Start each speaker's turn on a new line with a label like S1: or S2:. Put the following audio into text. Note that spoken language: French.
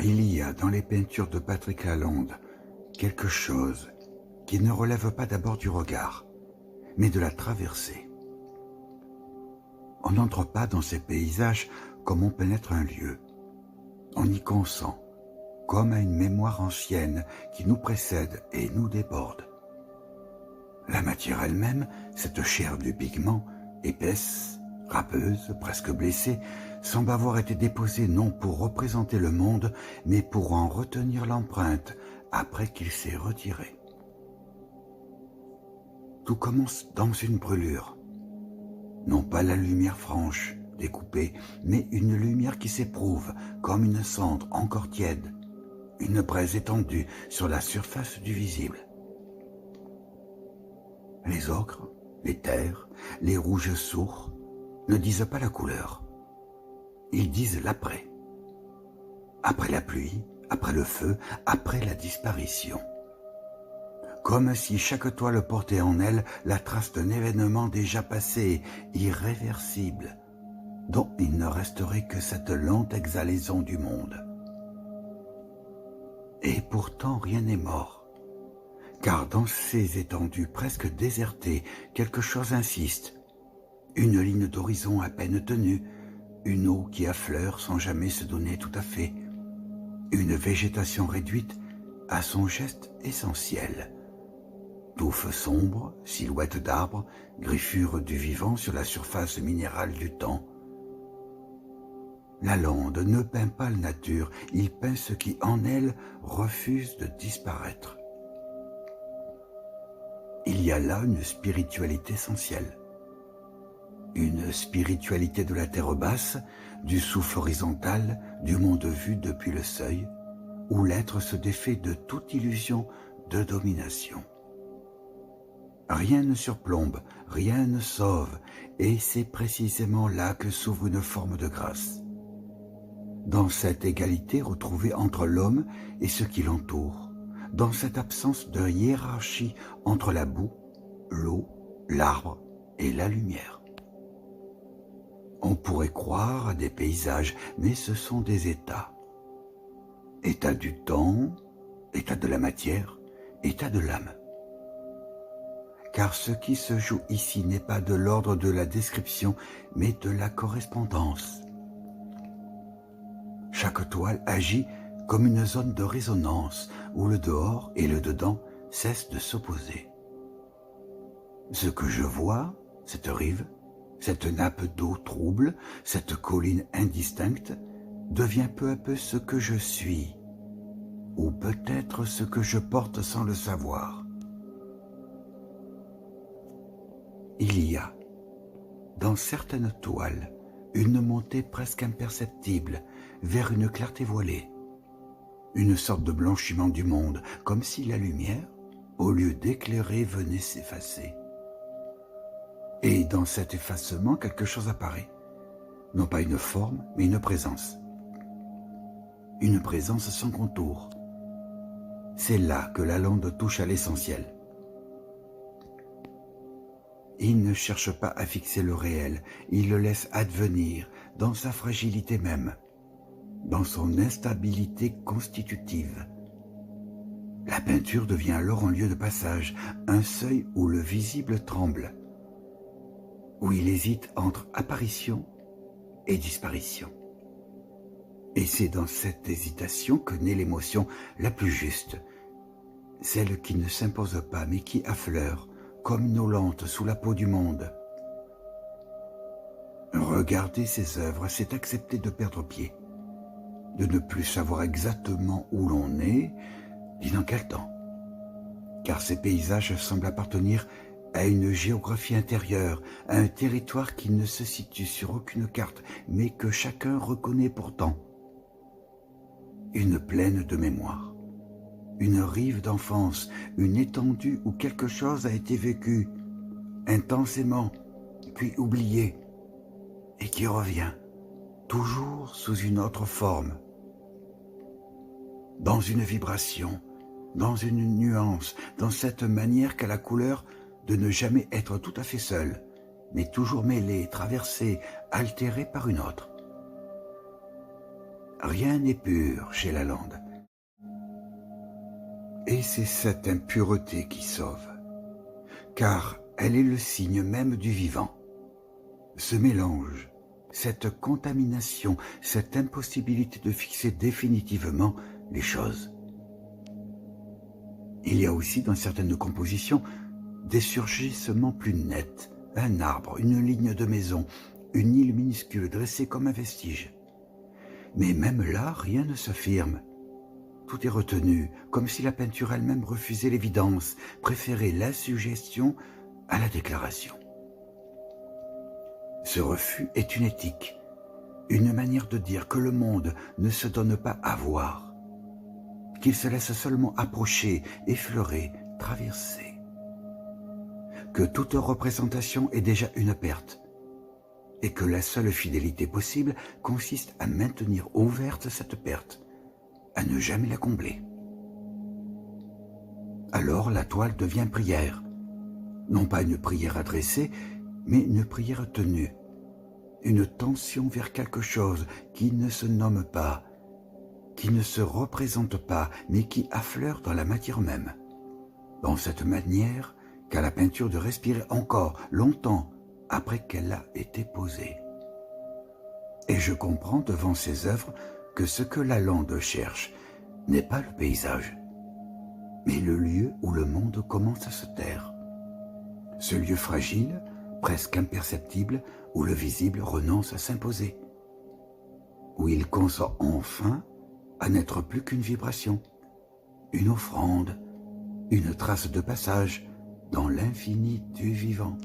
S1: Il y a dans les peintures de Patrick Lalonde quelque chose qui ne relève pas d'abord du regard, mais de la traversée. On n'entre pas dans ces paysages comme on pénètre un lieu. On y consent, comme à une mémoire ancienne qui nous précède et nous déborde. La matière elle-même, cette chair du pigment, épaisse, râpeuse, presque blessée, semble avoir été déposée non pour représenter le monde, mais pour en retenir l'empreinte après qu'il s'est retiré. Tout commence dans une brûlure. Non pas la lumière franche, découpée, mais une lumière qui s'éprouve comme une cendre encore tiède, une braise étendue sur la surface du visible. Les ocres, les terres, les rouges sourds ne disent pas la couleur. Ils disent l'après. Après la pluie, après le feu, après la disparition. Comme si chaque toile portait en elle la trace d'un événement déjà passé, irréversible, dont il ne resterait que cette lente exhalaison du monde. Et pourtant rien n'est mort. Car dans ces étendues presque désertées, quelque chose insiste. Une ligne d'horizon à peine tenue, une eau qui affleure sans jamais se donner tout à fait, une végétation réduite à son geste essentiel. Touffes sombres, silhouettes d'arbres, griffures du vivant sur la surface minérale du temps. Lalonde ne peint pas la nature, il peint ce qui en elle refuse de disparaître. Il y a là une spiritualité essentielle. Une spiritualité de la terre basse, du souffle horizontal, du monde vu depuis le seuil, où l'être se défait de toute illusion de domination. Rien ne surplombe, rien ne sauve, et c'est précisément là que s'ouvre une forme de grâce. Dans cette égalité retrouvée entre l'homme et ce qui l'entoure, dans cette absence de hiérarchie entre la boue, l'eau, l'arbre et la lumière. On pourrait croire à des paysages, mais ce sont des états. État du temps, état de la matière, état de l'âme. Car ce qui se joue ici n'est pas de l'ordre de la description, mais de la correspondance. Chaque toile agit comme une zone de résonance où le dehors et le dedans cessent de s'opposer. Ce que je vois, cette rive, cette nappe d'eau trouble, cette colline indistincte, devient peu à peu ce que je suis, ou peut-être ce que je porte sans le savoir. Il y a, dans certaines toiles, une montée presque imperceptible vers une clarté voilée, une sorte de blanchiment du monde, comme si la lumière, au lieu d'éclairer, venait s'effacer. Et dans cet effacement, quelque chose apparaît, non pas une forme, mais une présence. Une présence sans contour. C'est là que Lalonde touche à l'essentiel. Il ne cherche pas à fixer le réel, il le laisse advenir dans sa fragilité même, dans son instabilité constitutive. La peinture devient alors un lieu de passage, un seuil où le visible tremble, où il hésite entre apparition et disparition. Et c'est dans cette hésitation que naît l'émotion la plus juste, celle qui ne s'impose pas mais qui affleure, comme une eau lente sous la peau du monde. Regarder ses œuvres, c'est accepter de perdre pied, de ne plus savoir exactement où l'on est, ni dans quel temps. Car ces paysages semblent appartenir à une géographie intérieure, à un territoire qui ne se situe sur aucune carte, mais que chacun reconnaît pourtant. Une plaine de mémoire, une rive d'enfance, une étendue où quelque chose a été vécu, intensément, puis oublié, et qui revient, toujours sous une autre forme, dans une vibration, dans une nuance, dans cette manière qu'a la couleur de ne jamais être tout à fait seule, mais toujours mêlée, traversée, altérée par une autre. rien n'est pur chez Lalande. Et c'est cette impureté qui sauve, car elle est le signe même du vivant. Ce mélange, cette contamination, cette impossibilité de fixer définitivement les choses. Il y a aussi dans certaines compositions des surgissements plus nets, un arbre, une ligne de maison, une île minuscule dressée comme un vestige. Mais même là, rien ne s'affirme. Tout est retenu, comme si la peinture elle-même refusait l'évidence, préférait la suggestion à la déclaration. Ce refus est une éthique, une manière de dire que le monde ne se donne pas à voir, qu'il se laisse seulement approcher, effleurer, traverser. Que toute représentation est déjà une perte, et que la seule fidélité possible consiste à maintenir ouverte cette perte, à ne jamais la combler. Alors la toile devient prière, non pas une prière adressée, mais une prière tenue, une tension vers quelque chose qui ne se nomme pas, qui ne se représente pas, mais qui affleure dans la matière même, dans cette manière qu'a la peinture de respirer encore longtemps après qu'elle a été posée. Et je comprends devant ces œuvres que ce que Lalande cherche n'est pas le paysage, mais le lieu où le monde commence à se taire. Ce lieu fragile, presque imperceptible, où le visible renonce à s'imposer, où il consent enfin à n'être plus qu'une vibration, une offrande, une trace de passage dans l'infini du vivant.